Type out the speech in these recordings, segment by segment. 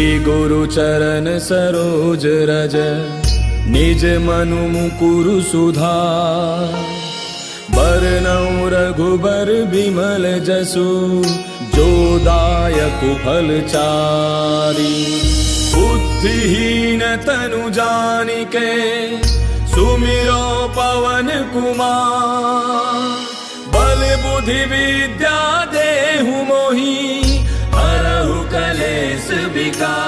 गुरु चरण सरोज रज निज मनु मुकुरु सुधार। बरनउँ रघुबर बिमल जसु जो दायक फलचारी। बुद्धिहीन तनु जानिके सुमिरो पवन कुमार। बल बुद्धि विद्या देहु मोहि हरहु कलेश विकार।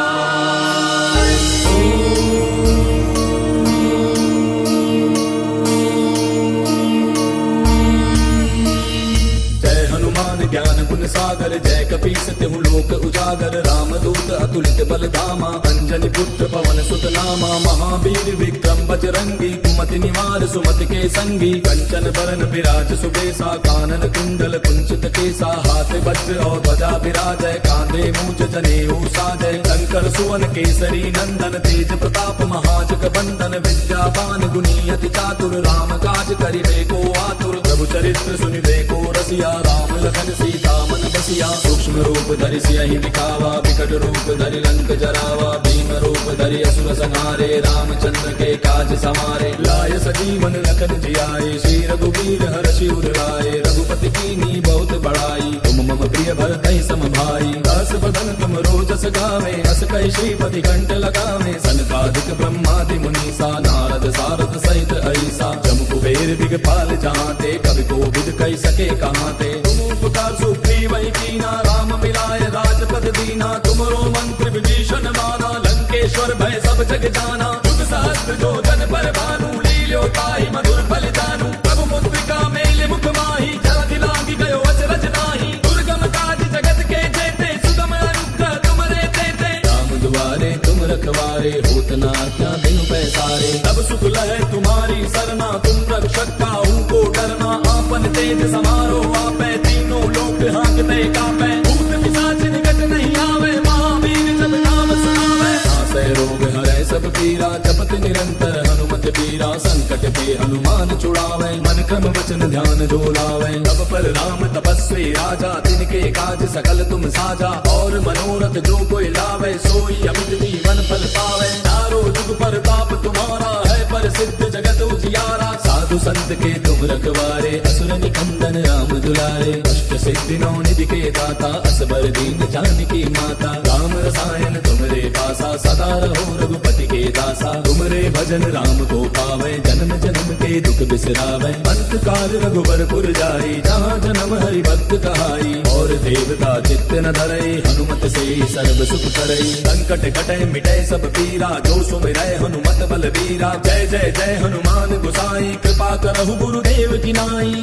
जय हनुमान ज्ञान गुण सागर जय कपीस तिहु लोक उजागर। रामदूत अतुलित बल धामा अंजनी पुत्र पवन सुत नामा। महावीर विक्रम बजरंगी कुमति निवार सुमति के संगी। कंचन बरन विराज सुबेसा कानन कुंडल कुंचित केसा। हाथ वज्र और ध्वजा विराजय कांधे मूंज जनेऊ साजय। शंकर सुवन केसरी नंदन तेज प्रताप महाजग बंदन। विद्यावान गुणी अति चातुर राम काज करिबे को आतुर। प्रभु चरित्र सुनिबे को रसिया राम लखन सीता मन बसिया। सूक्ष्म रूप धरि सियहि दिखावा विकट रूप धरि लंक जरावा। भीम रूप धरि असुर संहारे रामचंद्र के काज समारे। लाय सजीवन लखन जियाए श्री रघुवीर हर्षि उर लाए। रघुपति कीन्ही बहुत बड़ाई तुम मम प्रिय भरतहि सम भाई। दास बदन तुम रोजस गावे अस कहि श्रीपति कंठ लगावे। सनकादिक ब्रह्मादि मुनीसा नारद सारद सहित ऐसा। जम कुबेर दिगपाल जहांते कवि कोविद कहि सके कहांते। तुम उपकार सुग्रीवहि कीना राम मिलाय राजपद दीना। तुमरो मंत्र विभीषण माना लंकेश्वर भय सब जग जाना। युग सहस्त्र जो जन पर भानु लील्यो ताहि मधुर फल जानू। प्रभु मुद्रिका मेलि मुख माहि जलधि लांघि गयो अचरज नाहि। दुर्गम काज जगत के जेते सुगम अनुग्रह तुमरे तेते। राम दुआरे तुम रखवारे होत न आज्ञा बिनु पैसारे। तब सुख लहै तुम्हारी सरना तुम रक्षक काहू को डरना। आपन तेज समारो आपै तीनों लोक हाँकते कापै। भूत पिशाच निकट नहीं आवे महावीर जब नाम सुनावे। नासै रोग हरै सब पीरा जपत निरंतर हनुमत बीरा। संकट के हनुमान छुड़ावे मन क्रम वचन ध्यान जो लावे। तब पर राम तपस्वी राजा तिनके काज सकल तुम साजा। और मनोरथ जो कोई लावे सोई अमित जीवन फल पावे। चारों जुग प्रताप तुम्हारा है प्रसिद्ध जगत उजियारा। साधु संत के तुम रखवारे असुर निकंदन राम दुलारे। अष्ट सिद्धि नौ निधि के दाता असबर दीन जानकी माता। राम रसायन तुमरे पासा सदा रहो रघुपति के दासा। तुमरे भजन राम को पावे जन्म जन्म के दुख बिसरावे। अंत काल रघुबर पुर जाई जहाँ जन्म हरि भक्त कहाई। और देवता चित्त न धरई हनुमत से सर्व सुख करई। संकट कटै मिटै सब पीरा जो सुमिरै हनुमत बल बीरा। जय जय जय हनुमान गोसाई कृपा करहु गुरुदेव की नाई।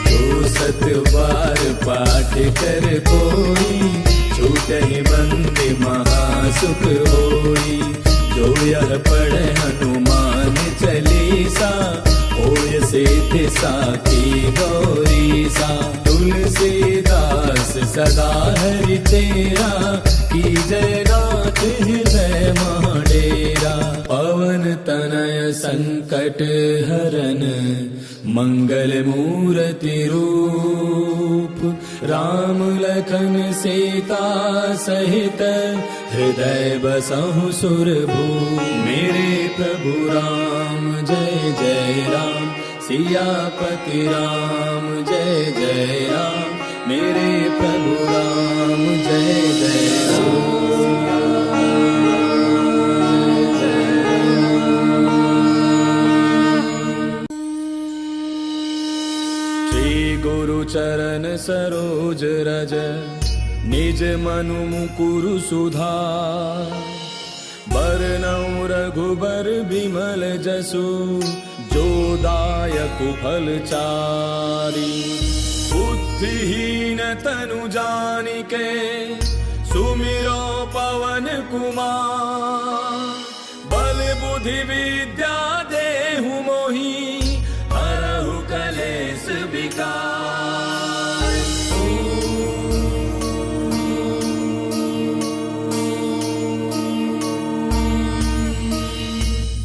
जो सत बार पाठ कर कोई छूटहि बंदि महासुख होई। जो यह पढ़े हनुमान चालीसा होय सिद्धि साखी गौरीसा। तुलसीदास सदा हरि तेरा कीजय नाथ हृदय मह डेरा। पवन तनय संकट हरन मंगल मूर्ति रूप। राम लखन सीता सहित हृदय बसहु सुरभूप। मेरे प्रभु राम जय जय राम सियापति राम जय जय राम। मेरे प्रभु राम जय जय राम। गुरु चरण सरोज रज निज मनु मुकुरु सुधार। बरनउँ रघुबर बिमल जसु जो दायक फलचारी। बुद्धिहीन तनु जानिके सुमिरो पवन कुमार। बल बुद्धि विद्या देहु मोहि हरहु कलेश विकार।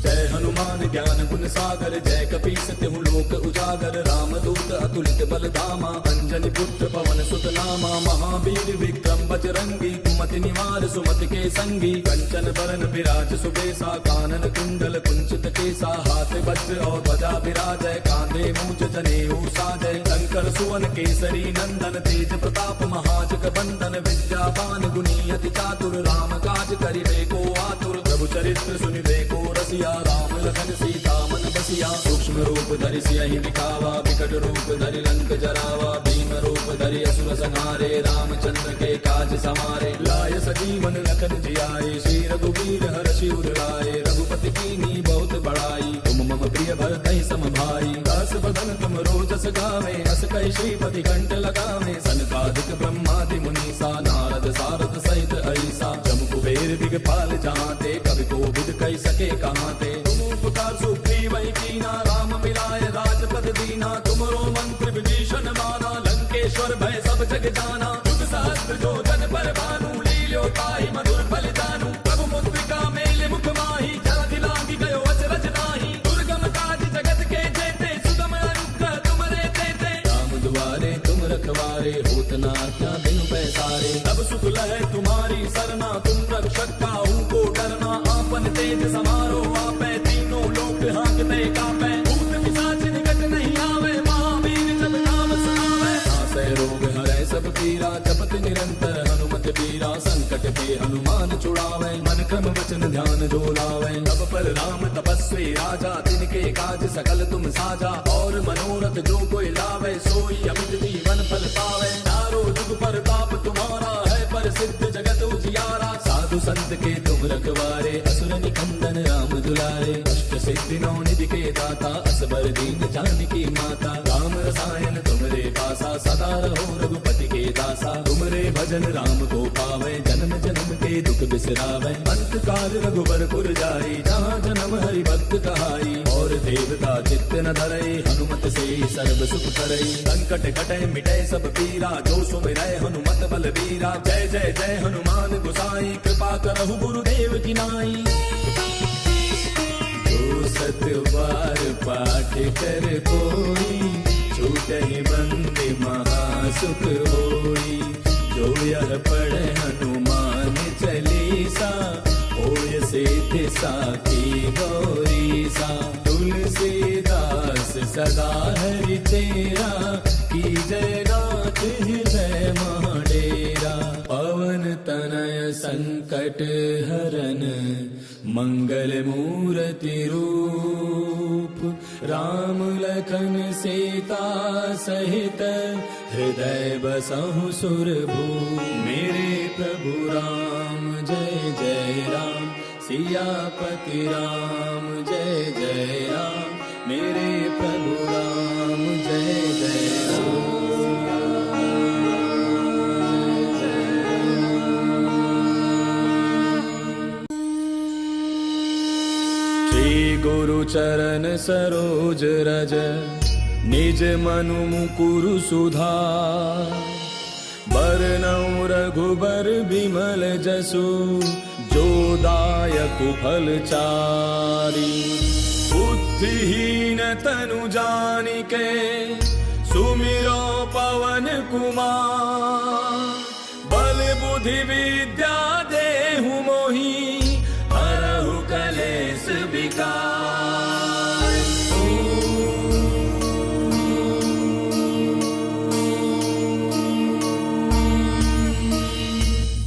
जय हनुमान ज्ञान गुण सागर जय कपीस तिहु लोक उजागर। रामदूत अतुलित बल धामा अंजनी पुत्र पवन सुत नामा। महावीर विक्रम बजरंगी कुमति निवार सुमति के संगी कंचन बरन विराज सुबेसा कानन कुंडल कुंचित केसा हाथ वज्र और ध्वजा विराजय कांधे मूंज जनेऊ साजय शंकर सुवन केसरी नंदन तेज प्रताप महाजग बंदन विद्यावान गुणी अति चातुर राम काज करिबे को आतुर प्रभु चरित्र सुनिबे को रसिया राम लखन सीता मन बसिया सूक्ष्म रूप धरि सियहि दिखावा विकट रूप धरि लंक जरावा भीम रूप धरि असुर संहारे रामचंद्र के काज समारे लाय सजीवन लखन जियाए श्री रघुवीर हर्षि उर लाए रघुपति कीन्ही बहुत बड़ाई तुम मम प्रिय भरतहि सम भाई दास बदन तुम रोजस गावे अस कहि श्रीपति कंठ लगावे सनकादिक ब्रह्मादि मुनीसा नारद सारद सहित ऐसा जम कुबेर दिगपाल जहांते कवि कोविद कहि सके कहांते तुम उपकार सुग्रीव ही कीना राम मिलाय राजपद दीना तुमरो मंत्र विभीषण माना लंकेश्वर भय सब जग जाना युग सहस्त्र जो जन पर भानु लील्यो ताहि मधुर फल जानू प्रभु मुद्रिका मेले मुख माही जलधि लांघि गयो अचरज नाही दुर्गम काज जगत के जेते सुगम अनुग्रह तुमरे तेते राम दुआरे तुम रखवारे होत न आज्ञा बिनु पैसारे तब सुख लहै तुम्हारी सरना तुम रक्षक काहू को डरना आपन तेज समारो आपै तीनों लोक हांकते कापै भूत पिशाच निकट नहीं आवे महावीर जब नाम सुनावे नासै रोग हरै सब पीरा जपत निरंतर हनुमत पीरा संकट पे हनुमान छुड़ावे मन क्रम वचन ध्यान जो लावे तब पर राम तपस्वी राजा तिनके काज सकल तुम साजा और मनोरथ जो कोई लावे सोई अमित जीवन फल पावे चारों जुग पर ताप तुम्हारा है पर सिद्ध जगत उजियारा साधु संत के तुम रखवारे असुर निकंदन राम दुलारे अष्ट सिद्धि नौ निधि के दाता असबर दीन जानकी माता राम रसायन तुमरे पासा सदा रहो रघुपति के दासा तुमरे भजन राम को पावे जन्म जन्म के दुख बिसरावे अंत काल रघुबर पुर जाई जहाँ जन्म हरि भक्त कहाई और देवता चित्त न धरई हनुमत से सर्व सुख करई संकट कटै मिटै सब पीरा जो सुमिरै हनुमत बल बीरा जय जय जय हनुमान गोसाई कृपा करहु गुरुदेव की नाई जो सत बार पाठ कर कोई छूटहि बंदे महासुख होई जो यह पढ़े हनुमान चालीसा होय सिद्धि साखी गौरीसा तुलसीदास सदा हरि तेरा की जय नाथ हृदय महाडेरा पवन तनय संकट हरन मंगल मूर्ति रूप राम लखन सीता सहित हृदय बसहु सुरभूप मेरे प्रभु राम जय जय राम सियापति राम जय जय राम मेरे प्रभु राम जय जय राम गुरु चरण सरोज रज निज मनु मुकुरु सुधार बरनउँ रघुबर बिमल जसु जो दायक फल चारि बुद्धिहीन तनु जानिके सुमिरो पवन कुमार बल बुद्धि विद्या देहु मोहि हरहु कलेश विकार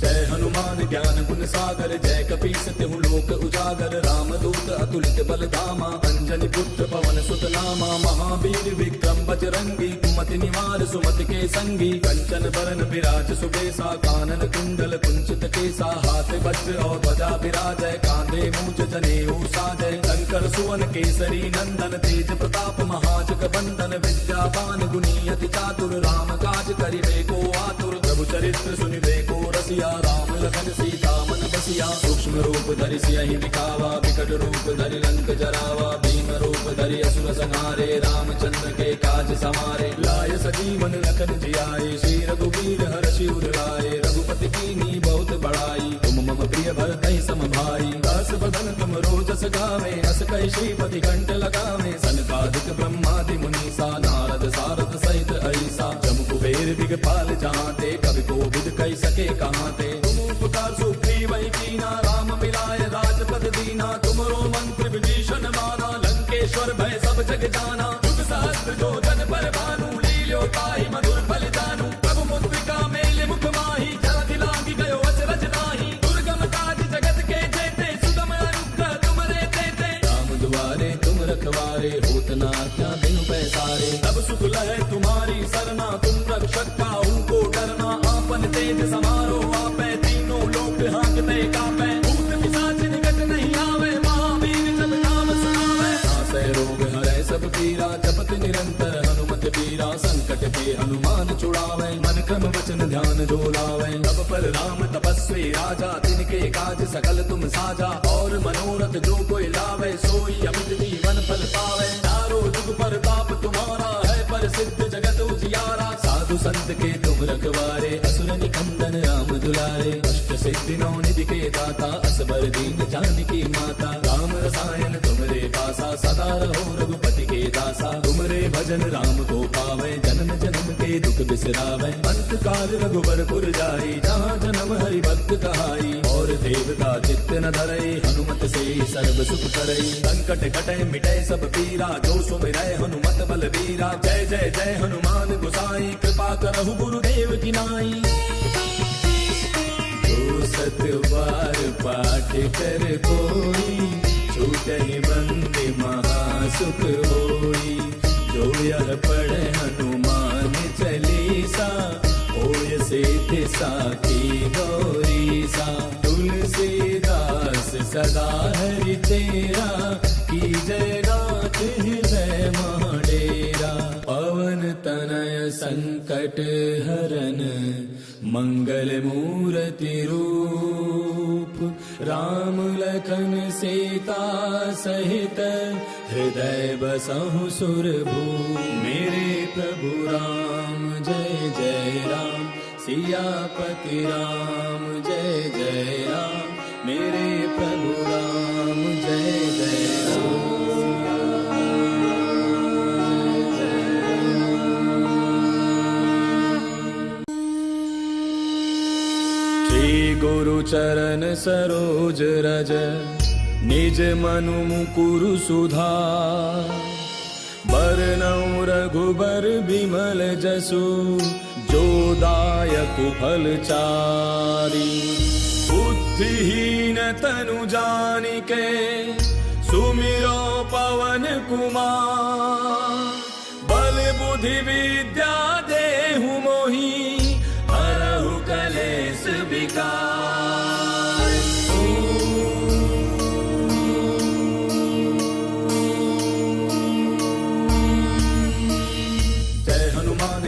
जय हनुमान ज्ञान गुण सागर जय कपीस तिहु लोक उजागर राम दूत अतुलित बल धामा अंजनी पुत्र पवन सुत नामा महावीर विक्रम बजरंगी कुमति निवार सुमति के संगी कंचन बरन विराज सुबेसा कानन कुंडल कुंचित केसा हाथ वज्र और ध्वजा विराजय कांधे मूंज जनेऊ साजय शंकर सुवन केसरी नंदन तेज प्रताप महाजग बंदन विद्यावान गुणी अति चातुर राम काज करिबे को आतुर प्रभु चरित्र सुनिबे को रसिया राम लखन सीता मन बसिया सूक्ष्म रूप धरि सियहि दिखावा विकट रूप धरि लंक जरावा भीम रूप धरि असुर संहारे रामचंद्र के काज समारे लाय सजीवन लखन जियाए श्री रघुवीर हर्षि उर लाए रघुपति कीन्ही बहुत बड़ाई तुम मम प्रिय भरतहि सम भाई दास बदन तुम रोजस गावे अस कहि श्रीपति कंठ लगावे सनकादिक ब्रह्मादि मुनीसा नारद सारद सहित ऐसा जम कुबेर दिगपाल जहांते कवि कोविद कई सके कहाँ थे। तुम उपकार सुग्रीवहि कीना, राम मिलाय राजपद दीना। तुमरो मंत्र विभीषण माना, लंकेश्वर भय सब जग जाना। युग सहस्त्र जो जन पर भानु, लील्यो ताहि मधुर फल जानू। प्रभु मुद्रिका मेलि मुख माहि, जलधि लांघि गयो अचरज नाहि। दुर्गम काज जगत के जेते, सुगम अनुग्रह तुमरे तेते। राम दुआरे तुम रखवारे, होत न आज्ञा बिनु पैसारे। तब सुख लहै तुम्हारी सरना, तुम रक्षक काहू को डरना। आपन तेज समारो आपै, तीनों लोक हांकते कापै। भूत पिशाच निकट नहीं आवे, महावीर जब नाम सुनावे। नासै रोग हरै सब पीरा, जपत निरंतर हनुमत बीरा। संकट के हनुमान छुड़ावे, मन क्रम वचन ध्यान जो लावे। तब पर राम तपस्वी राजा, तिनके काज सकल तुम साजा। और मनोरथ जो कोई लावे, सोई अमित जीवन फल पावे। चारों जुग परताप तुम्हारा है, प्रसिद्ध जगत उजियारा। साधु संत के तुम रखवारे, असुर निकंदन राम दुलारे। अष्ट सिद्धि नौ निधि के दाता, असबर दीन जानकी माता। राम रसायन तुमरे पासा, सदा रहो रघुपति के दासा। तुमरे भजन राम को पावे, जन्म जन्म के दुख बिसरावे। अंत काल रघुबर पुर जाई, जहाँ जन्म हरि भक्त कहाई। और देवता चित्त न धरई, हनुमत से सर्व सुख करई। संकट कटै मिटै सब पीरा, जो सुमिरै हनुमत बल बीरा। जय जय जय हनुमान गोसाई, कृपा करहु गुरुदेव की नाई। जो सत बार पाठ कर कोई, छूटहि बंदी महासुख होई। जो यह पढ़े हनुमान चालीसा, होय सिद्धि साखी गौरीसा। तुलसीदास सदा हरि तेरा, की जय नाथ हृदय महाडेरा। पवन तनय संकट हरन, मंगल मूर्ति रूप। राम लखन सीता सहित, हृदय बसहु सुरभूप। मेरे प्रभु राम जय जय राम, सियापति राम जय जय राम। मेरे प्रभु राम जय जय राम। श्री गुरु चरण सरोज रज, निज मनु मुकुरु सुधार। बरनउँ रघुबर बिमल जसु, जो दायक फल चारि। बुद्धिहीन तनु जानिके, सुमिरो पवन कुमार। बल बुद्धि विद्या देहु मोहि, हरहु कलेश विकार।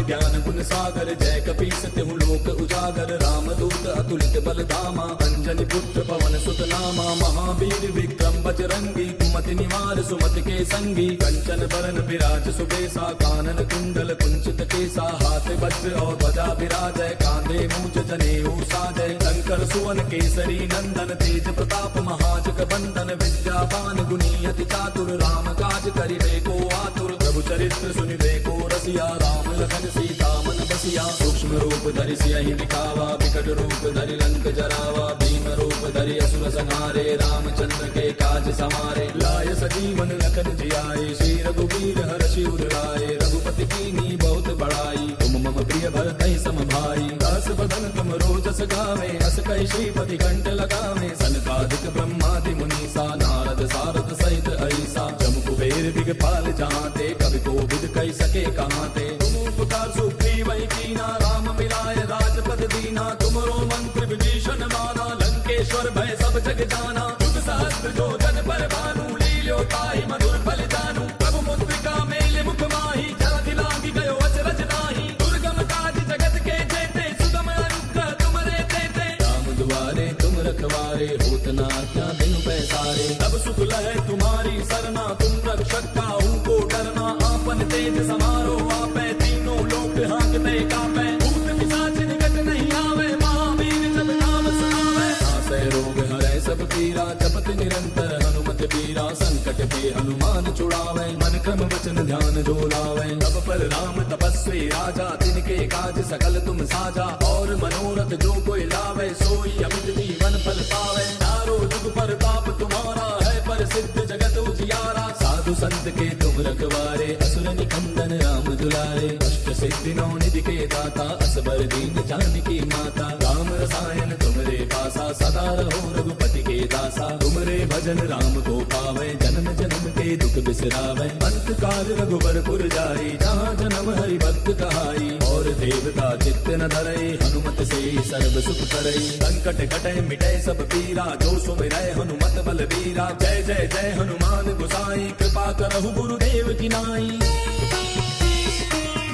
ज्ञान गुण सागर, जय कपीस तिहु लोक उजागर। राम दूत अतुलित बल धामा, अंजनी पुत्र पवन सुत नामा। महावीर विक्रम बजरंगी, कुमति निवार सुमति के संगी। कंचन बरन विराज सुबेसा, कानन कुंडल कुंचित केसा। हाथ वज्र और ध्वजा विराजय, कांधे मूंज जनेऊ साजय। शंकर सुवन केसरी नंदन, तेज प्रताप महाजग बंदन। विद्यावान गुणी अति चातुर, राम काज करिबे को आतुर। प्रभु चरित्र सुनिबे को रसिया, राम लखन सीता मन बसिया। सूक्ष्म रूप धरि सियहि दिखावा, विकट रूप धरि लंक जरावा। भीम रूप धरि असुर संहारे, रामचंद्र के काज समारे। लाय सजीवन लखन जियाए, श्री रघुवीर हर्षि उर लाए। रघुपति कीन्ही बहुत बड़ाई, तुम मम प्रिय भरतहि सम भाई। दास बदन तुम रोजस गावे, अस कहि श्रीपति कंठ लगावे। सनकादिक ब्रह्मादि मुनीसा, नारद सारद सहित ऐसा। जम कुबेर दिगपाल जहाँते, कवि कोविद कहि सके कहाँ ते। तुम उपकार सुग्रीवहि कीना, राम मिलाय राजपद दीना। तुमरो मंत्र विभीषण माना, लंकेश्वर भय सब जग जाना। युग सहस्त्र जो जन पर भानु, लील्यो ताहि मधुर फल जानू। प्रभु मुद्रिका मेलि मुख माहि, जलधि लांघि गयो अचरज नाहि। दुर्गम काज जगत के जेते, सुगम अनुग्रह तुमरे तेते। राम दुआरे तुम रखवारे, होत न आज्ञा बिनु पैसारे। तब सुख लहै तुम्हारी सरना, तुम रक्षक काहू को डरना। आपन तेज समारो आपै, तीनों लोक हांकते कापै। भूत पिशाच निकट नहीं आवे, महावीर जब नाम सुनावे। नासै रोग हरै सब पीरा, जपत निरंतर हनुमत बीरा। संकट के हनुमान छुड़ावे, मन क्रम वचन ध्यान जो लावे। तब पर राम तपस्वी तपस्वी राजा, तिनके काज सकल तुम साजा। और मनोरथ जो कोई लावे, सोई अमित जीवन फल पावे। चारों जुग परताप तुम्हारा है, प्रसिद्ध जगत उजियारा। साधु संत के तुम रखवारे, असुर निकंदन राम दुलारे। अष्ट सिद्धि नौ निधि के दाता, असबर दीन जानकी माता। राम रसायन तुमरे पासा, सदा रहो रघुपति के दासा। तुमरे भजन राम को पावे, जन्म जन्म के दुख बिसरावे। अंत काल रघुबर पुर जाई, जहाँ जन्म हरि भक्त कहाई। और देवता चित्त न धरई, हनुमत से सर्व सुख करई। संकट कटे मिटे सब पीरा, जो सुमिरै हनुमत बल बीरा। जय जय जय हनुमान गोसाई, कृपा करहु गुरुदेव की नाई।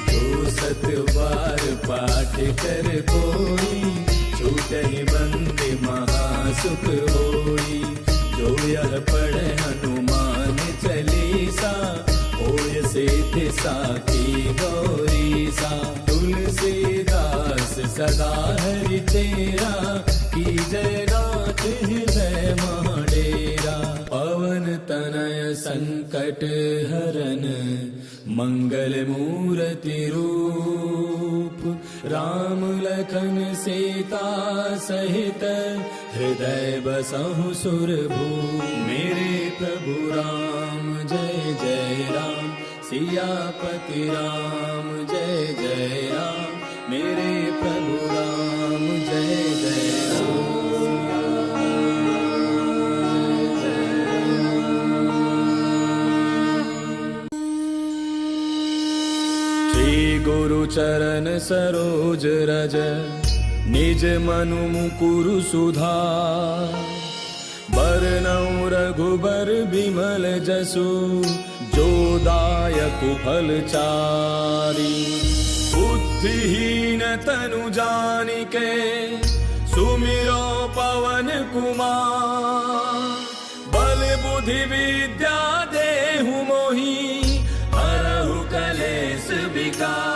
जो सत बार पाठ कर कोई, छूटहि बंदे महासुख होई। जो यह पढ़े हनुमान चालीसा, होय सिद्धि साखी गौरीसा। तुलसीदास सदा हरि तेरा, की जय नाथ हृदय महाडेरा। पवन तनय संकट हरन, मंगल मूर्ति रूप। राम लखन सीता सहित, हृदय बसहु सुरभूप। मेरे प्रभु राम जय जय राम, सियापति राम जय जय राम। मेरे प्रभु राम जय जय राम। गुरु चरण सरोज रज, निज मनु मुकुरु सुधार। बरनउँ रघुबर बिमल जसु, जो दायक फल चारि। बुद्धिहीन तनु जानिके, सुमिरो पवन कुमार। बल बुद्धि विद्या देहु मोहि, हरहु कलेश विकार।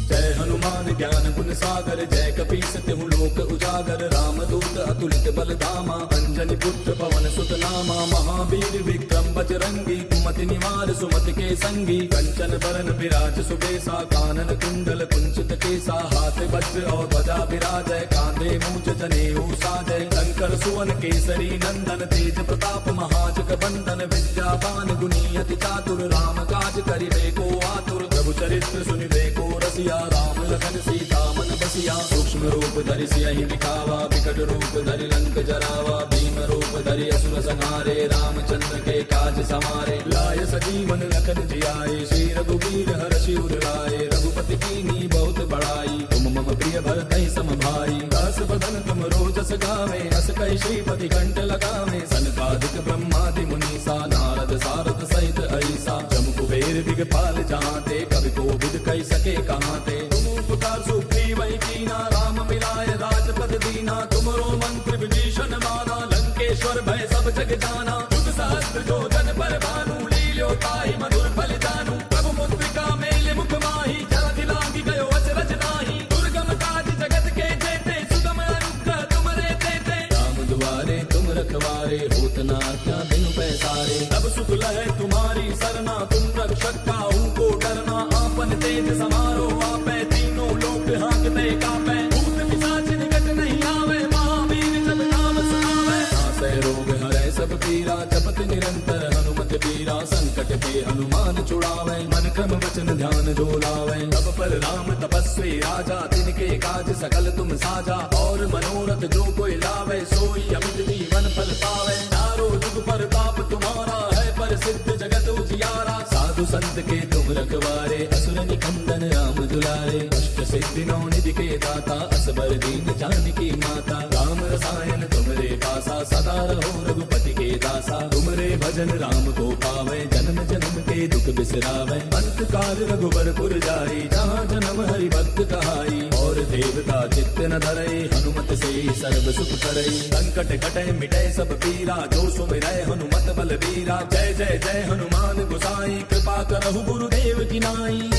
जय हनुमान ज्ञान गुण सागर, जय कपीस तिहु लोक उजागर। राम दूत अतुलित बल धामा, अंजनी पुत्र पवन सुत नामा। महावीर विक्रम बजरंगी, कुमति निवार सुमति के संगी। कंचन बरन विराज सुबेसा, कानन कुंडल कुंचित केसा। हाथ वज्र और ध्वजा विराजय, कांधे मूंज जनेऊ साजय। शंकर सुवन केसरी नंदन, तेज प्रताप महाजग बंदन। विद्यावान गुणी अति चातुर, राम काज करिबे को आतुर। प्रभु चरित्र सुनिबे को रसिया, राम लखन सीता मन बसिया। सूक्ष्म रूप धरि सियहि दिखावा, विकट रूप धरि लंक जरावा। भीम रूप धरि असुर संहारे, रामचंद्र के काज समारे। लाय सजीवन लखन जियाए, श्री रघुवीर हर्षि उर लाए। रघुपति कीन्ही बहुत बड़ाई, तुम मम प्रिय भरतहि सम भाई। दास बदन तुम रोजस गावे, अस कहि श्रीपति कंठ लगावे। सनकादिक ब्रह्मादि मुनीसा, नारद सारद सहित ऐसा। जम कुबेर दिगपाल जहांते, कवि कोविद कहि सके कहांते। तुम उपकार सुग्रीवहि कीना, राम मिलाय राजपद दीना। तुमरो मंत्र विभीषण माना, लंकेश्वर भय सब जग जाना। युग सहस्त्र जो जन पर भानु, लील्यो ताहि मधुर फल जानू। प्रभु मुद्रिका मेलि मुख माहि, जलधि लांघि गयो अचरज नाहि। दुर्गम काज जगत के जेते, सुगम अनुग्रह तुमरे तेते। राम दुआरे तुम रखवारे, होत न आज्ञा बिनु पैसारे। तब सुख लहै तुम्हारी सरना, तुम रक्षक काहू को डरना। आपन तेज समारो आपै, तीनों लोक हाँकते कापै। भूत पिशाच निकट नहीं आवे, महावीर जब नाम सुनावे। नासै रोग हरै सब पीरा, जपत निरंतर हनुमत बीरा। संकट के हनुमान छुड़ावे, मन क्रम वचन ध्यान जो लावे। तब पर राम तपस्वी राजा, तिनके काज सकल तुम साजा। और मनोरथ जो कोई लावे, सोई अमित जीवन फल पावे। चारों जुग परताप तुम्हारा है, प्रसिद्ध जगत उजियारा। साधु संत के तुम रखवारे, असुर निकंदन राम दुलारे। अष्ट सिद्धि नौ निधि के दाता, असबर दीन जानकी माता। राम रसायन तुमरे पासा, सदा रहो रघुपति के दासा। तुमरे भजन राम को पावे, जन्म जन्म के दुख बिसरावे। अंत काल रघुबर पुर जाई, जहाँ जन्म हरि भक्त कहाई। और देवता चित्त न धरई, हनुमत से सर्व सुख करई। संकट कटे मिटे सब पीरा, जो सुमिरै हनुमत बल बीरा। जय जय जय हनुमान गोसाई, कृपा करहु गुरुदेव की नाई।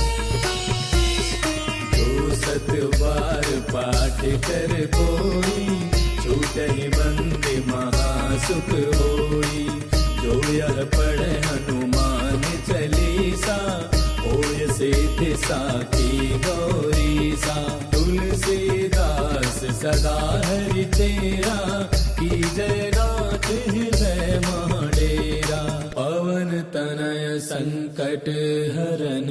जो सत बार पाठ कर कोई, छूटहि बंदी महासुख होई। जो यह पढ़े हनुमान चालीसा, होय सिद्धि साखी गौरीसा। तुलसीदास सदा हरि तेरा, की जय नाथ हृदय महाडेरा। पवन तनय संकट हरन,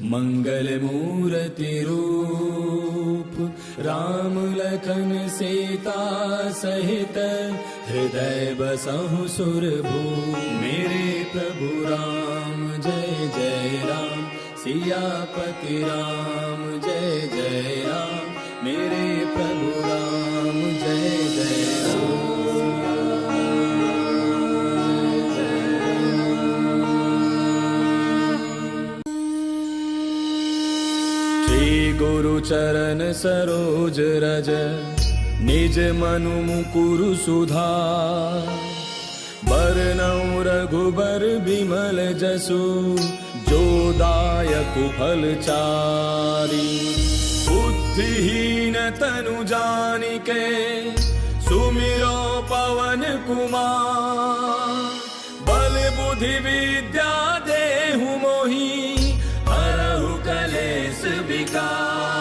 मंगल मूर्ति रूप। राम लखन सीता सहित, हृदय बसहु सुरभूप। मेरे प्रभु राम जय जय राम, सियापति राम जय जय राम। मेरे प्रभु राम जय जय राम। श्री गुरु चरण सरोज रज, निज मनु मुकुरु सुधार। बरनउँ रघुबर बिमल जसु, जो दायक फल चारि। बुद्धिहीन तनु जानिके, सुमिरो पवन कुमार। बल बुद्धि विद्या देहु मोहि, हरहु कलेश विकार।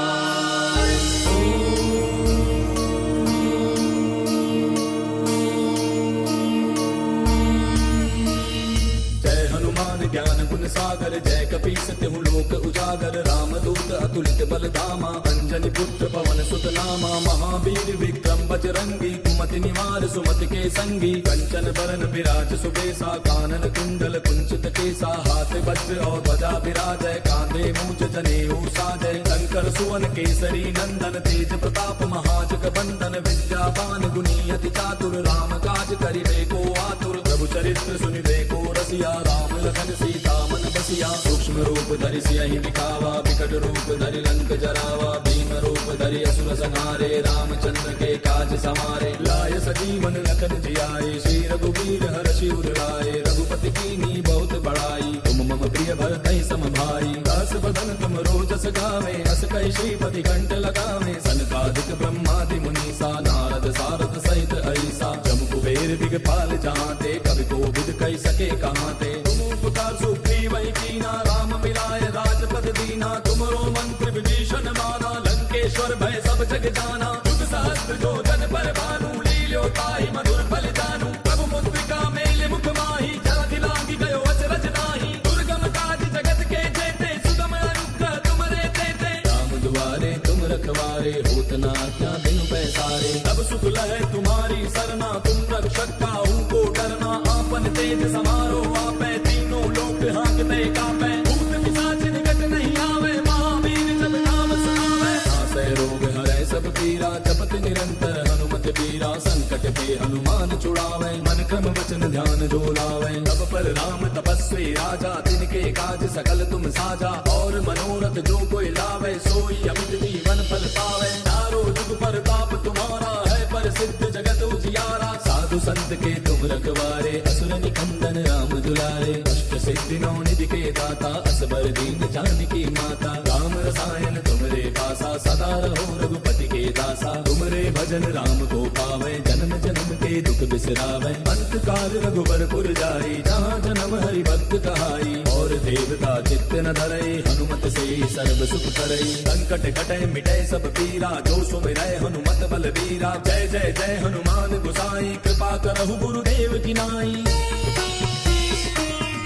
ज्ञान गुण सागर, जय कपीस तिहु लोक उजागर। रामदूत अतुलित बल धामा, अंजनी पुत्र पवन सुत नामा। महावीर विक्रम बजरंगी, कुमति निवार सुमति के संगी। कंचन बरन विराज सुबेसा, कानन कुंडल कुंचित केसा। हाथ वज्र और ध्वजा विराजय, कांधे मूंज जनेऊ साजय। शंकर सुवन केसरी नंदन, तेज प्रताप महाजग बंदन। विद्यावान गुणी अति चातुर, राम काज करिबे को आतुर। प्रभु चरित्र सुनिबे को रसिया, राम लखन सीता मन बसिया। सूक्ष्म रूप धरि सियहि दिखावा, विकट रूप धरि लंक जरावा। भीम रूप धरि असुर संहारे, रामचंद्र के काज समारे। लाय सजीवन लखन जियाए, श्री रघुवीर हर्षि उर लाए। रघुपति कीन्ही बहुत बड़ाई, तुम मम प्रिय भरतहि सम भाई। दास बदन तुम रोजस गावे, अस कहि श्रीपति कंठ लगावे। सनकादिक ब्रह्मादि मुनीसा, नारद सारद सहित ऐसा। जम कुबेर दिगपाल जहांते, कवि कोविद कहि सके कहांते। तुम उपकार सुग्रीव ही कीना, राम मिलाय राजपद दीना। तुमरो मंत्र विभीषण माना, लंकेश्वर भय सब जग जाना। युग सहस्त्र जो जन पर भानु, लील्यो ताहि मधुर फल जानू। प्रभु मुद्रिका मेलि मुख माहि, जलधि लांघि गयो अचरज नाहि। दुर्गम काज जगत के जेते, सुगम अनुग्रह तुमरे तेते। राम दुआरे तुम रखवारे, होत न आज्ञा बिनु पैसारे। तब सुख लहै तुम्हारी सरना, तुम रक्षक काहू को डरना। आपन तेज समारो आपै, तीनों लोक हांकते कापै। भूत पिशाच निकट नहीं आवे, महावीर जब नाम सुनावे। नासै रोग हरै सब पीरा, जपत निरंतर हनुमत बीरा। संकट ते हनुमान छुड़ावे, मन क्रम वचन ध्यान जो लावे। तब पर राम तपस्वी राजा, तिनके काज सकल तुम साजा। और मनोरथ जो कोई लावे, सोई अमित जीवन फल पावे। चारों जुग परताप तुम्हारा है, प्रसिद्ध जगत उजियारा। साधु संत के तुम रखवारे, असुर निकंदन राम दुलारे। अष्ट सिद्धि नौ निधि के दाता, असबर दीन जानकी माता। राम रसायन तुमरे पासा, सदा रहो रघुपति के दासा। तुमरे भजन राम को पावे, जन्म जन्म के दुख बिसरावे। अंत काल रघुबर पुर जाई, जहाँ जन्म हरि भक्त कहाई। और देवता चित्त न धरई, हनुमत से सर्व सुख करई। संकट कटै मिटै सब पीरा, जो सुमिरै हनुमत बल बीरा। जय जय जय हनुमान गोसाई, कृपा करहु गुरुदेव की नाई।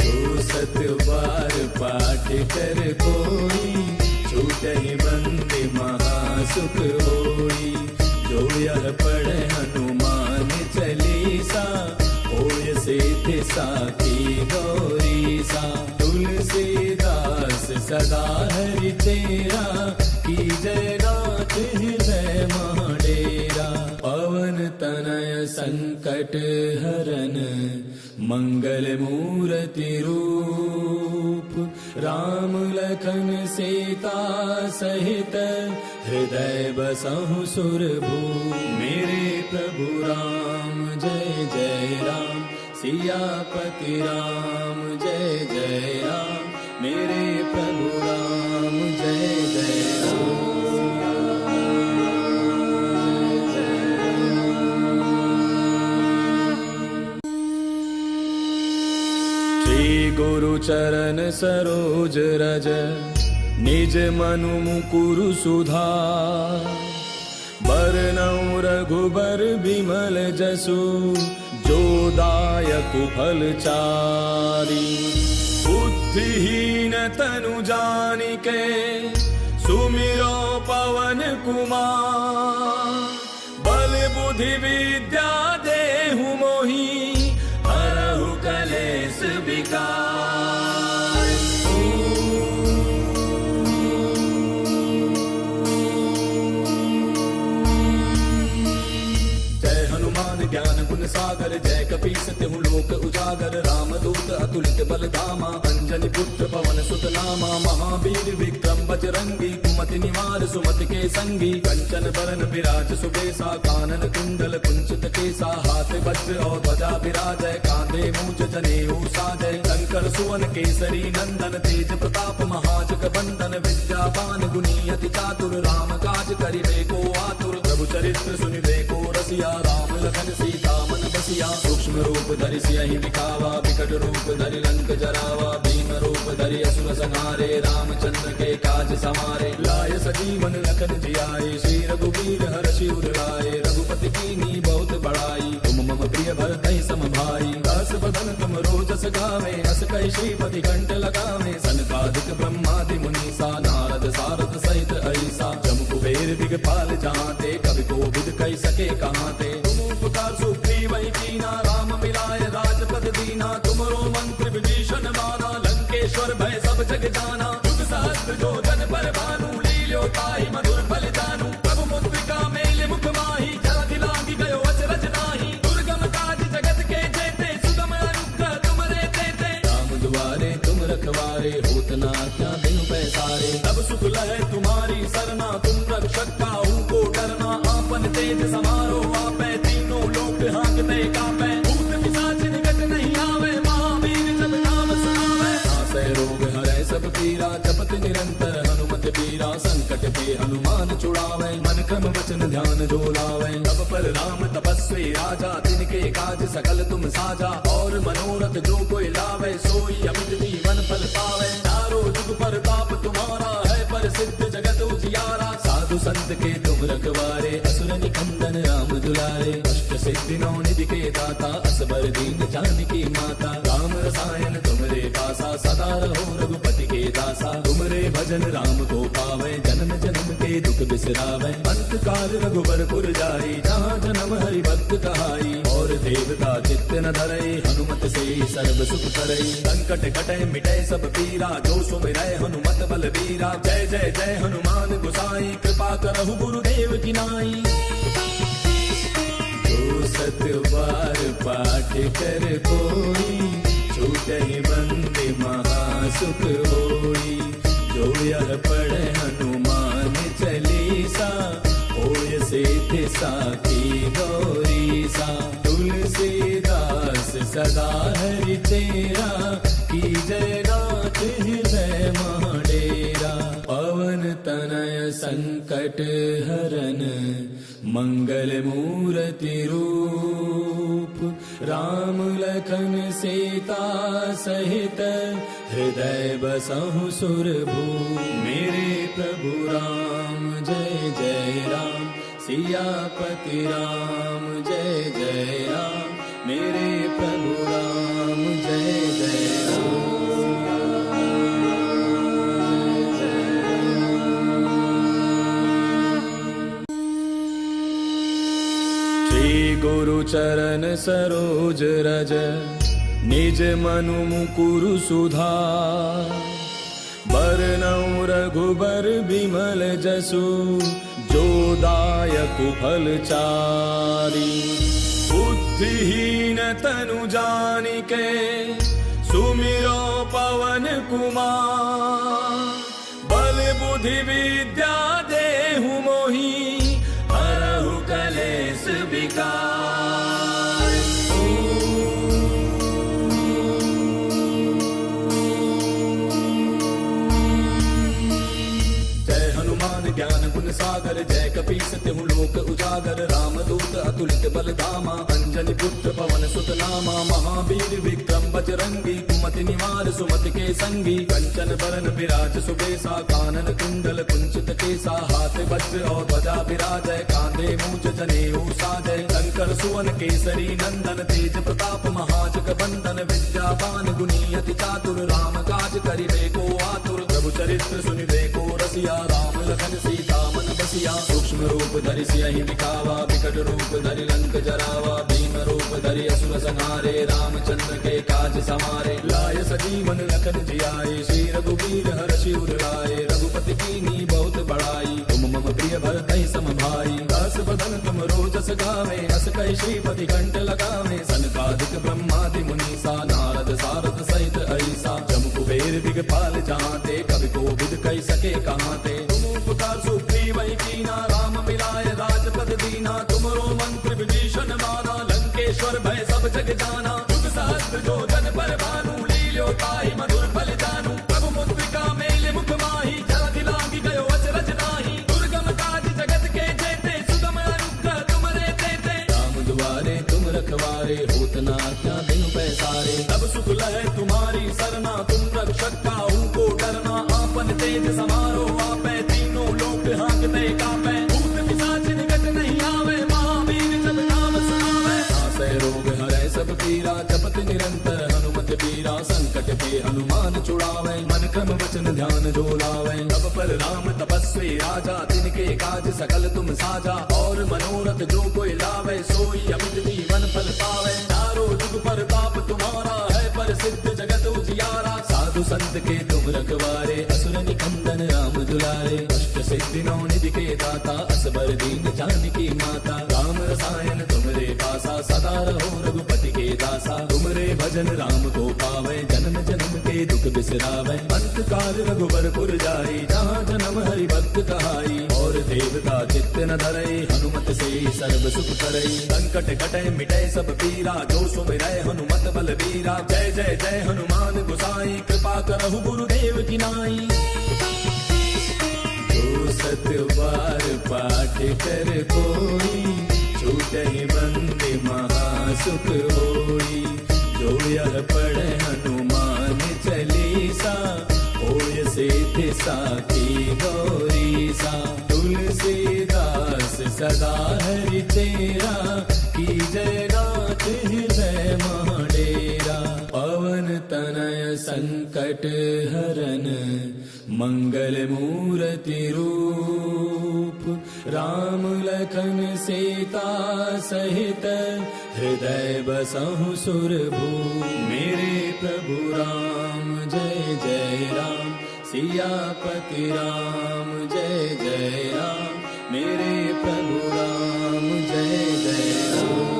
जो सत बार पाठ कर कोई, छूटहि बंदी महासुख होई। जो यह पढ़े हनुमान चालीसा, होय सिद्धि साखी गौरीसा। तुलसीदास सदा हरि तेरा, की जय नाथ हृदय महाडेरा। पवन तनय संकट हरन, मंगल मूर्ति रूप। राम लखन सीता सहित, हृदय बसहु सुरभूप। मेरे प्रभु राम जय जय राम, सियापति राम जय जय राम। मेरे प्रभु राम जय जय राम। श्री गुरु चरण सरोज रज निज मनु मुकुरु सुधार। बरनउँ रघुबर बिमल जसु जो दायक फल चारि। बुद्धिहीन तनु जानिके सुमिरो पवन कुमार। बल बुद्धि विद्या देहु मोहि हरहु कलेश विकार। जय हनुमान ज्ञान गुण सागर जय कपीस तिहु लोक उजागर। रामदूत अतुलित बल धामा अंजनी पुत्र पवन सुत नामा। महावीर विक्रम बजरंगी कुमति निवार सुमति के संगी। कंचन बरन विराज सुबेसा कानन कुंडल कुंचित केसा। हाथ वज्र और ध्वजा विराजय कांधे मूंज जनेऊ साजय। शंकर सुवन केसरी नंदन तेज प्रताप महाजग बंदन। विद्यावान गुणी अति चातुर राम काज करिबे को आतुर। प्रभु चरित्र सुनिबे को रसिया राम लखन सीता मन बसिया। सूक्ष्म रूप धरि सियहि दिखावा विकट रूप धरि लंक जरावा। भीम रूप धरि असुर संहारे रामचंद्र के काज समारे। लाय सजीवन लखन जियाए श्री रघुवीर हर्षि उर लाए। रघुपति कीन्ही बहुत बड़ाई तुम मम प्रिय भरतहि सम भाई। दास बदन तुम रोजस गावे अस कहि श्रीपति कंठ लगावे। सनकादिक ब्रह्मादि मुनीसा नारद सारद सहित ऐसा। जम कुबेर दिगपाल जहांते कवि कोविद कहि सके कहांते। तुम उपकार सुग्रीवहि कीना राम मिलाय राजपद दीना। तुमरो मंत्र विभीषण माना लंकेश्वर भय सब जग जाना। युग सहस्त्र जो जन पर भानु लील्यो ताहि मधुर फल जानू। प्रभु मुद्रिका मेल मुख माहि जलधि लागी गयो अचरज नाही। दुर्गम काज जगत के जेते सुगम अनुग्रह तुमरे तेते। राम दुआरे तुम रखवारे होत न आज्ञा बिनु पैसारे। तब सुख लहै तुम्हारी सरना तुम रक्षक काहू को डरना। आपन तेज समारो आपै तीनों लोक हांकते कापै। भूत पिशाच निकट नहीं आवे महावीर जब नाम सुनावे। नासै रोग हरै सब पीरा जपत निरंतर हनुमत बीरा। संकट के हनुमान छुड़ावे मन क्रम वचन ध्यान जो लावे। तब पर राम तपस्वी राजा तिनके काज सकल तुम साजा। और मनोरथ जो कोई लावे सोई अमित जीवन फल पावे। चारों जुग परताप तुम्हारा है प्रसिद्ध जगत उजियारा। साधु संत के तुम रखवारे असुर निकंदन राम दुलारे। अष्ट सिद्धि नौ निधि के दाता असबर दीन जानकी माता। राम रसायन तुमरे पासा सदा रहो रघुपति के दासा। तुमरे भजन राम को पावे जन्म जन्म के दुख बिसरावे। अंत काल रघुबर पुर जाई जहाँ जन्म हरि भक्त कहाई। और देवता चित्त न धरई हनुमत से सर्व सुख करई। संकट कटै मिटै सब पीरा जो सुमिरै हनुमत बल बीरा। जय जय जय हनुमान गोसाई कृपा करहु गुरुदेव की नाई। जो सत बार पाठ कर कोई छूटहि बंदे महासुख होई। जो यह पढ़े हनुमान चालीसा होय सिद्धि साखी गौरीसा। तुलसीदास सदा हरि तेरा कीजय नाथ हृदय मह डेरा। पवन तनय संकट हरन मंगल मूर्ति रूप। राम लखन सीता सहित हृदय बसहु सुरभूप। मेरे प्रभु राम जय जय राम सियापति राम जय जय राम। मेरे प्रभु राम जय जय राम। श्री गुरु चरण सरोज रज निज मनु मुकुरु सुधार। बरनउँ रघुबर बिमल जसु जो दायक फल चारि। बुद्धिहीन तनु जानिके सुमिरो पवन कुमार। बल बुद्धि विद्या देहु मोहि हरहु कलेश विकार। जय हनुमान ज्ञान गुण सागर जय कपीस तिहु लोक लोक उजागर रामदूत अतुलित बल धामा अंजनी पुत्र पवन सुत नामा महावीर विक्रम बजरंगी कुमति निवार सुमति के संगी कंचन बरन विराज सुबेसा कानन कुंडल कुंचित केसा हाथ वज्र और ध्वजा विराजय कांधे मूंज जनेऊ साजय शंकर सुवन केसरी नंदन तेज प्रताप महाजग बंदन विद्यावान गुणी अति चातुर राम काज करिबे को आतुर प्रभु चरित्र सुनिबे को रसिया राम लखन सीता मन बसिया सूक्ष्म रूप धरि सियहि दिखावा विकट रूप धरि लंक जरावा भीम रूप धरि असुर संहारे रामचंद्र के काज समारे लाय सजीवन लखन जियाए श्री रघुवीर हर्षि उर लाए रघुपति कीन्ही बहुत बड़ाई तुम मम प्रिय भरतहि सम भाई दास बदन तुम रोजस गावे अस कहि श्रीपति कंठ लगावे सनकादिक ब्रह्मादि मुनीसा नारद सारद सहित ऐसा जम कुबेर दिगपाल जहांते कवि कोविद कहि सके कहांते तुम उपकार सुग्रीव वही कीना राम मिलाय राजपद दीना तुमरो मंत्र विभीषण माना लंकेश्वर भय सब जग जाना युग सहस्त्र जो जन पर भानु लील्यो ताहि मधुर फल जानू प्रभु मुद्रिका मेले मुख माही जलधि लागी गयो अचरज नाही दुर्गम काज जगत के जेते सुगम अनुग्रह तुमरे तेते राम दुआरे तुम रखवारे होत न आज्ञा बिनु पैसारे तब सुख लहै तुम्हारी सरना तुम रक्षक काहू को डरना आपन तेज समारो आपै तीनों लोक हांकते कापै भूत पिशाच निकट नहीं आवे महावीर जब नाम सुनावे नासै रोग हरै सब पीरा जपत निरंतर हनुमत पीरा संकट के हनुमान छुड़ावे मन क्रम वचन ध्यान जो लावे तब पर राम तपस्वी राजा तिनके काज सकल तुम साजा और मनोरथ जो कोई लावे सोई अमित जीवन फल पावे चारों जुग पर ताप तुम्हारा है पर सिद्ध जगत उजियारा साधु संत के तुम रखवारे असुर निकंदन राम दुलारे अष्ट सिद्धि नौ निधि के दाता असबर दीन जानकी माता राम रसायन तुमरे पासा सदा रहो रघुपति के दासा तुमरे भजन राम को पावे जन्म जन्म के दुख बिसरावे अंत काल रघुबर पुर जाई जहाँ जन्म हरि भक्त कहाई और देवता चित्त न धरई हनुमत से सर्व सुख करई संकट कटे मिटे सब पीरा जो सुमिरै हनुमत बल बीरा जय जय जय हनुमान गोसाई कृपा करहु गुरुदेव की नाई जो सत बार पाठ कर कोई छूटहि बंदे महासुख होई जो यह पढ़े हनुमान चालीसा होय सिद्धि साखी गौरीसा तुलसीदास सदा हरि तेरा की जय नाथ हृदय महाडेरा पवन तनय संकट हरन मंगल मूर्ति रूप राम लखन सीता सहित हृदय बसहु सुरभूप मेरे प्रभु राम जय जय राम सियापति राम जय जय राम मेरे प्रभु राम जय जय राम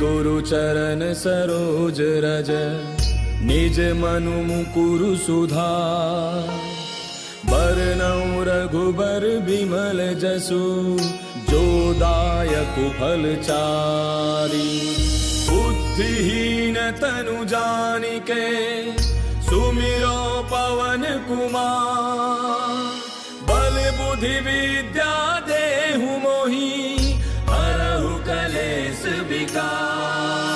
गुरु चरण सरोज रज निज मनु मुकुरु सुधार बरनउँ रघुबर बिमल जसु जो दायक फल चारि बुद्धिहीन तनु जानिके सुमिरो पवन कुमार बल बुद्धि विद्या देहु मोहि हरहु कलेश विकार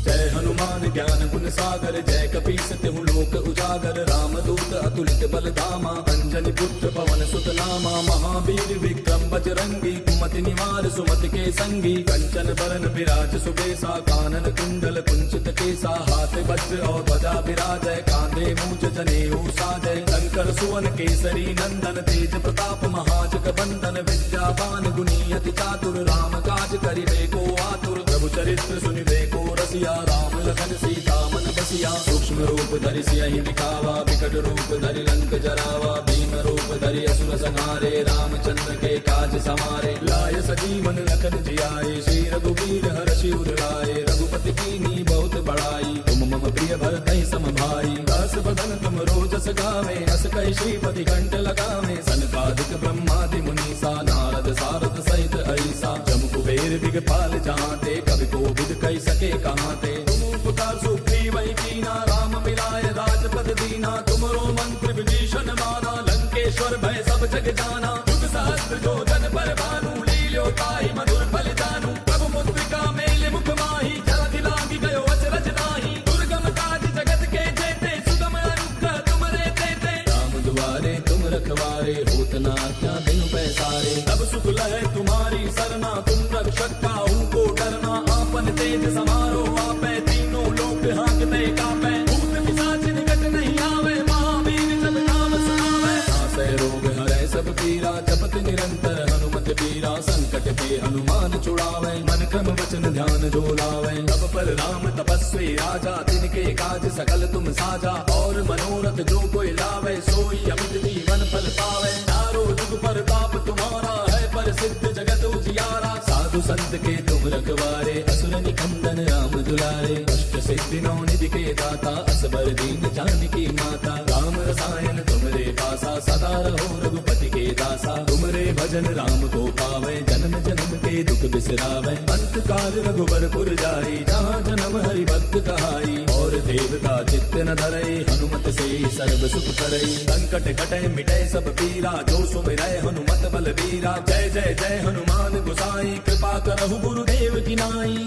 जय हनुमान ज्ञान गुण सागर जय कपीस तिहु लोक उजागर रामदूत अतुलित बल धामा अंजनी पुत्र पवन सुत नामा महावीर विक्रम बजरंगी कुमति निवार सुमति के संगी कंचन बरन विराज सुबेसा कानन कुंडल कुंचित केसा हाथ वज्र और ध्वजा विराजय कांधे मूंज जनेऊ साजय शंकर सुवन केसरी नंदन तेज प्रताप महाजग बंदन विद्यावान गुणी अति चातुर राम काज करिबे को आतुर प्रभु चरित्र सुनिबे को रसिया राम लखन सीता मन बसिया सूक्ष्म रूप धरि सियहि दिखावा विकट रूप धरि लंक जरावा भीम रूप धरि असुर संहारे रामचंद्र के काज समारे लाय सजीवन लखन जियाए श्री रघुवीर हर्षि उर लाए रघुपति कीन्ही बहुत बड़ाई तुम मम प्रिय भरतहि सम भाई दास बदन तुम रोजस जस गावे, अस कहि श्रीपति कंठ लगावे। सनकादिक ब्रह्मादि मुनीसा, नारद सारद सहित ऐसा। जम कुबेर दिगपाल जहांते, कवि कोविद कहि सके कहांते। तुम उपकार सुग्रीव कीना, राम मिलाय राजपद दीना। तुमरो मंत्र विभीषण माना, लंकेश्वर भय सब जग जाना। युग सहस्त्र जो जन पर भानु, लील्यो ताहि मधुर फल जानू। प्रभु मुद्रिका मेल मुख माही, जलधि लागी गयो अचरज नाही। दुर्गम काज जगत के जेते, सुगम अनुग्रह तुमरे तेते। राम दुआरे तुम रखवारे, होत न आज्ञा बिनु पैसारे। तब सुख लहै तुम्हारी सरना, तुम रक्षक काहू को डरना। आपन तेज समारो आपै, तीनों लोक हांकते कापै। भूत पिशाच निकट नहीं आवे, महावीर जब नाम सुनावे। नासै रोग हरै सब पीरा, जपत निरंतर हनुमत बीरा। संकट के हनुमान छुड़ावे, मन क्रम वचन ध्यान जो लावे। तब पर राम तपस्वी राजा, तिनके काज सकल तुम साजा। और मनोरथ जो कोई लावे, सोई अमित जीवन फल पावे। चारों जुग परताप तुम्हारा है, प्रसिद्ध जगत उजियारा। साधु संत के तुम रखवारे, असुर निकंदन राम दुलारे। अष्ट सिद्धि नौ निधि के दाता, असबर दीन जानकी माता। राम रसायन तुमरे पासा, सदा रहो रघुपति के दासा। तुमरे भजन राम को पावे, जन्म जन्म के दुख बिसरावे। अंत काल रघुबर पुर जाई, जहाँ जन्म हरि भक्त कहाई। और देवता चित्त न धरई, हनुमत से सर्व सुख करई। संकट कटै मिटै सब पीरा, जो सुमिरै हनुमत बल बीरा। जय जय जय हनुमान गोसाई, कृपा करहु गुरुदेव की नाई।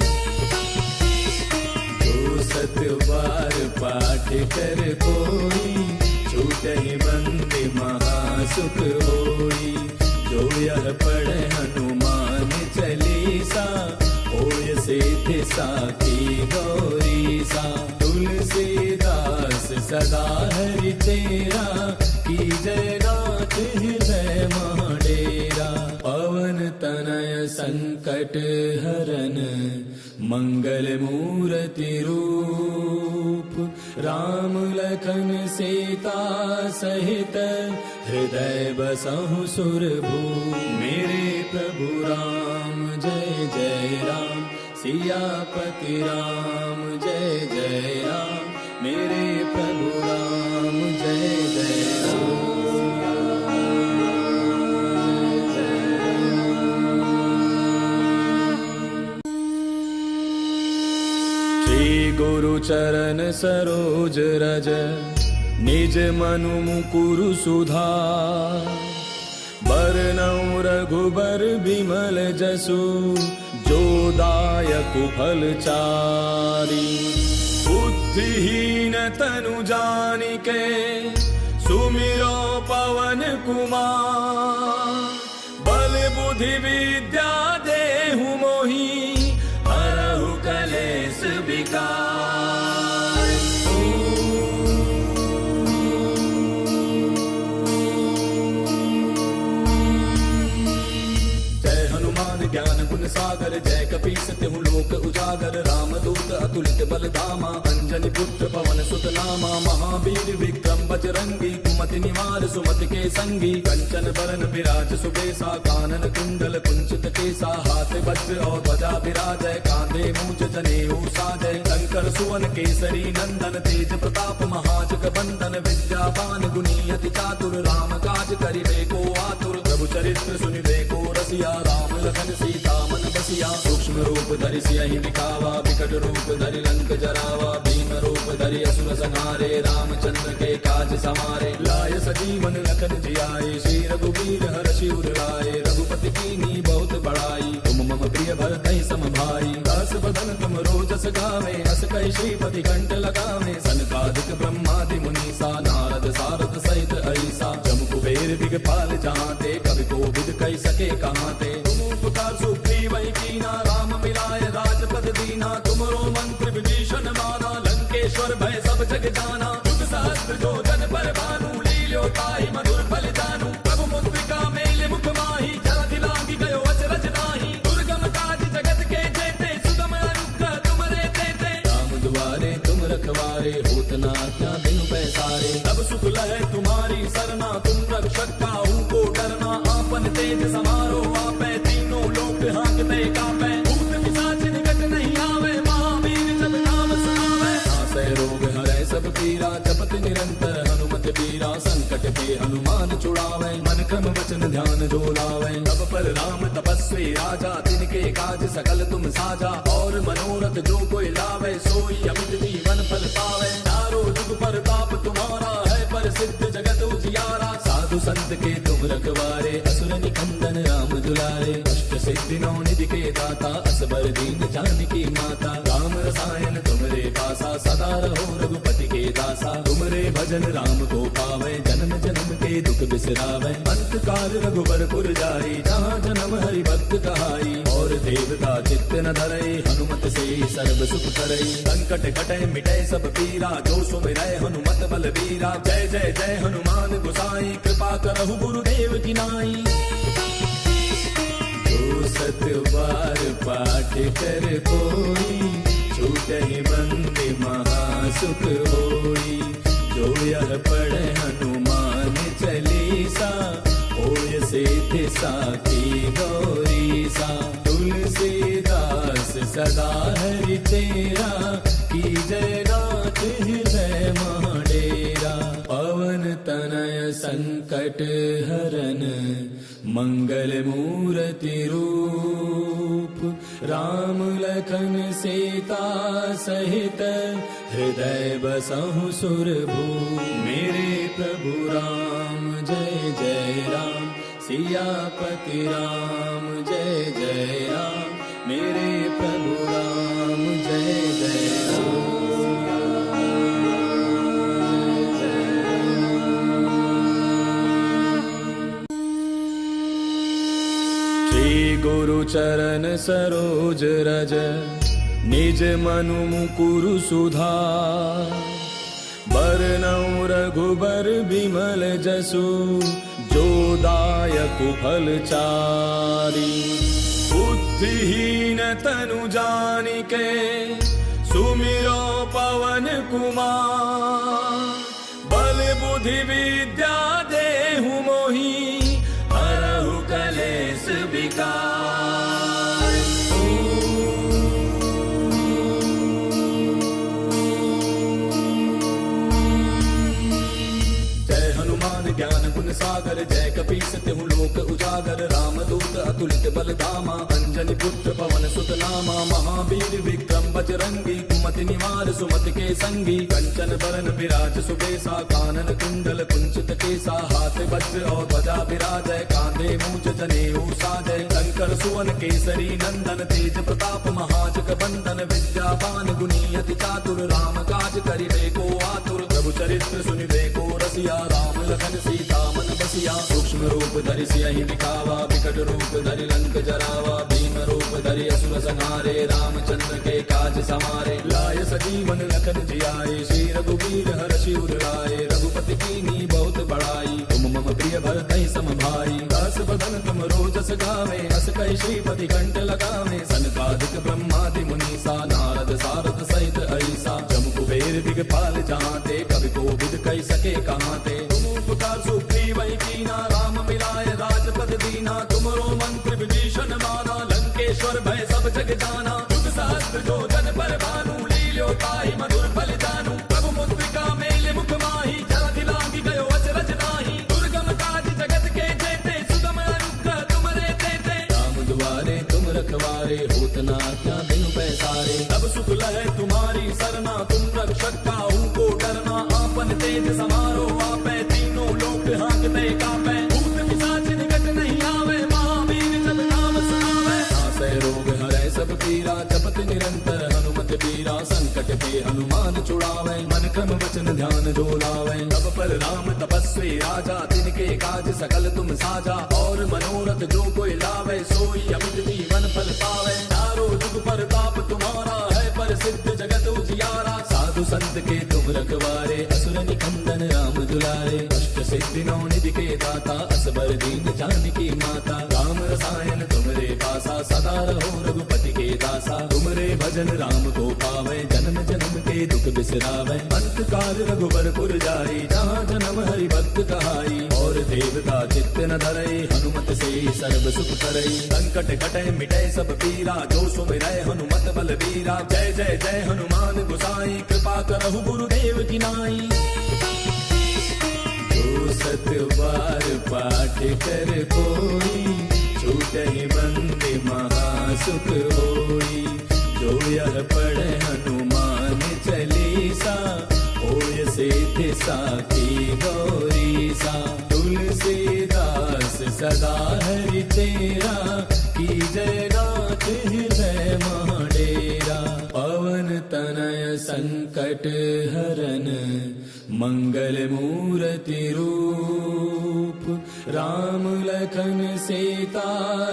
जो सत बार पाठ कर कोई, छूटहि बंदी महासुख होई। जो यह पढ़े हनुमान चालीसा, होय सिद्धि साखी गौरीसा। तुलसीदास सदा हरि तेरा, कीजय नाथ हृदय मह डेरा। पवन तनय संकट हरन, मंगल मूर्ति रूप। राम लखन सीता सहित, हृदय बसहु सुरभूप। मेरे प्रभु राम जय जय राम, सियापति राम जय जय राम। मेरे प्रभु राम जय जय राम। श्री गुरु चरण सरोज रज, निज मनु मुकुरु सुधार। बरनउँ रघुबर बिमल जसु, जो दायक फल चारि। बुद्धिहीन तनु जानिके, सुमिरो पवन कुमार। बल बुद्धि विद्या देहु मोहि, हरहु कलेश विकार। ज्ञान गुण सागर, जय कपीस तिहु लोक उजागर। राम दूत अतुलित बल धामा, अंजनी पुत्र पवन सुत नामा। महावीर विक्रम बजरंगी, कुमति निवार सुमति के संगी। कंचन बरन विराज सुबेसा, कानन कुंडल कुंचित केसा। हाथ वज्र और ध्वजा विराजय, कांधे मूंज जनेऊ साजय। शंकर सुवन केसरी नंदन, तेज प्रताप महाजग बंदन। विद्यावान गुणी अति चातुर, राम काज करिबे को आतुर। प्रभु चरित्र सुनिबे को रसिया, राम लखन सीता मन बसिया। सूक्ष्म रूप धरि सियहि दिखावा, विकट रूप धरि लंक जरावा। भीम रूप धरि असुर संहारे, रामचंद्र के काज समारे। लाय सजीवन लखन जियाए, श्री रघुवीर हरषि उर लाए। रघुपति कीन्ही बहुत बड़ाई, तुम मम प्रिय भरतहि सम भाई। दास बदन तुम रोजस गावे, अस कहि श्रीपति कंठ लगावे। सनकादिक ब्रह्मादि मुनीसा, नारद सारद सहित ऐसा। जम कुबेर दिगपाल जहांते, कवि कोविद कहि सके कहांते। तुम उपकार सुग्रीव कीना, राम मिलाय राजपद दीना। तुमरो मंत्र विभीषण माना, लंकेश्वर भय सब जग जाना। युग सहस्त्र जो जन पर भानु, लील्यो ताहि मधुर फल जानू। प्रभु मुद्रिका मेल मुख माही, जलधि लागी गयो अचरज नाही। दुर्गम काज जगत के जेते, सुगम अनुग्रह तुमरे तेते। राम दुआरे तुम रखवारे, होत न आज्ञा बिनु पैसारे। तब सुख लहै तुम्हारी सरना, तुम रक्षक काहू को डरना। आपन तेज समारो आपै, तीनों लोक हांकते कापै। भूत पिशाच निकट नहीं आवे, महावीर जब नाम सुनावे। नासै रोग हरै सब पीरा, जपत निरंतर हनुमत बीरा। हनुमान छुड़ावे, मन क्रम वचन ध्यान जो लावे। तब पर राम तपस्वी राजा, तिनके काज सकल तुम साजा। और मनोरथ जो कोई लावे, सोई अमित जीवन फल पावे। चारों जुग परताप तुम्हारा है, प्रसिद्ध जगत उजियारा। साधु संत के तुम रखवारे, असुर निकंदन राम दुलारे। अष्ट सिद्धि नौ निधि के दाता, असबर दीन जानकी माता। राम रसायन तुमरे पासा, सदा रहो रघुपति के दासा। तुमरे भजन राम को पावे, जन्म जन्म के दुख बिसरावे। अंत काल रघुबर पुर जाई, जहाँ जन्म हरि भक्त कहाई। और देवता चित्त न धरई, हनुमत से सर्व सुख करई। संकट कटे मिटे सब पीरा, जो सुमिरै हनुमत बल बीरा। जय जय जय हनुमान गोसाई, कृपा करहु गुरुदेव की नाई। जो सत बार पाठ कर कोई, छूटहि बंदे महासुख होई। जो यह पढ़े हनुमान चालीसा, होय सिद्धि साखी गौरीसा। तुलसीदास सदा हरि तेरा, की जय नाथ हृदय महाडेरा। पवन तनय संकट हरन, मंगल मूर्ति रूप। राम लखन सीता सहित, हृदय बसहु सुरभूप। मेरे प्रभु राम जय जय राम, सियापति राम जय जय राम। मेरे प्रभु राम जय जय राम। गुरु चरण सरोज रज, निज मनु मुकुरु सुधार। बरनउँ रघुबर बिमल जसु, जो दायक फल चारि। बुद्धिहीन तनु जानिके, सुमिरो पवन कुमार। बल बुद्धि विद्या देहु मोहि, हरहु कलेश विकार। जय हनुमान ज्ञान गुण सागर, जय कपीस तिहु लोक उजागर। राम दूत अतुलित बल धामा, अंजनी पुत्र पवन सुत नामा। महावीर विक्रम बजरंगी, कुमति निवार सुमति के संगी। कंचन बरन विराज सुबेसा, कानन कुंडल कुंचित केसा। हाथ वज्र और ध्वजा विराजय, कांधे मूंज जनेऊ साजय। शंकर सुवन केसरी नंदन, तेज प्रताप महाजग बंदन। विद्यावान गुणी अति चातुर, राम काज करिबे को आतुर। प्रभु चरित्र सुनिबे को रसिया, राम लखन सीता मन बसिया। सूक्ष्म रूप धरि सियहि दिखावा, विकट रूप धरि लंक जरावा। भीम रूप धरि असुर संहारे, रामचंद्र के काज समारे। लाय सजीवन लखन जियाए, श्री रघुवीर हर्षि उर लाए। रघुपति कीन्ही बहुत बड़ाई, तुम मम प्रिय भरतहि सम भाई। दास बदन तुम रोजस गावे, अस कहि श्रीपति कंठ लगावे। सनकादिक ब्रह्मादि मुनीसा, नारद सारद सहित ऐसा। जम कुबेर दिगपाल जहांते, कवि कोविद कहि सके कहांते। तुम उपकार सुग्रीवहि कीना, राम मिलाय राजपद दीना। तुमरो मंत्र विभीषण माना, लंकेश्वर भय सब जग जाना। युग सहस्त्र जो जन पर भानु, लील्यो ताहि मधुर फल जानू। प्रभु मुद्रिका मेल मुख माहि, जलधि लांघि गयो अचरज नाहि। दुर्गम काज जगत के जेते, सुगम अनुग्रह तुमरे तेते। राम दुआरे तुम रखवारे, होत न आज्ञा बिनु पैसारे। तब सुख लहै तुम्हारी सरना, तुम रक्षक काहू को डरना। आपन तेज समारो आपै, तीनों लोक हाँकते कापै। भूत पिशाच निकट नहीं आवे, महावीर जब नाम सुनावे। नासै रोग हरै सब पीरा, जपत निरंतर हनुमत बीरा। संकट के हनुमान छुड़ावे, मन क्रम वचन ध्यान जो लावे। तब पर राम तपस्वी राजा, तिनके काज सकल तुम साजा। और मनोरथ जो कोई लावे, सोई अमित जीवन फल पावे। चारों जुग परताप तुम्हारा है, प्रसिद्ध जगत उजियारा। साधु संत के तुम रखवारे, असुर निकंदन राम दुलारे। अष्ट सिद्धि नौ निधि के दाता, असबर दीन जानकी माता। राम रसायन तुमरे पासा, सदा रहो रघुपति के दासा। तुमरे भजन राम को पावे, जन्म जन्म के दुख बिसरावे। अंत काल रघुबर पुर जाई, जहाँ जन्म हरि भक्त कहाई। और देवता चित्त न धरई, हनुमत से सर्व सुख करई। संकट कटे मिटे सब पीरा, जो सुमिरै हनुमत बल बीरा। जय जय जय हनुमान गोसाई, कृपा करहु गुरुदेव की नाई। जो 7 बार पाठ कर कोई, छूटहि बंदी महासुख होई। जो यह पढ़े हनुमान चालीसा, होय सिद्धि साखी गौरीसा। तुलसीदास सदा हरि तेरा, की जय गात हृदय महाडेरा। पवन तनय संकट हरन, मंगल मूर्ति रूप। राम लखन सीता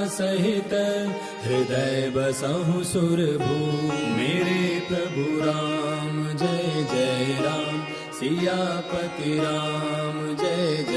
सहित, हृदय बसहु सुरभूप। मेरे प्रभु राम जय जय राम, सियापति राम जय जय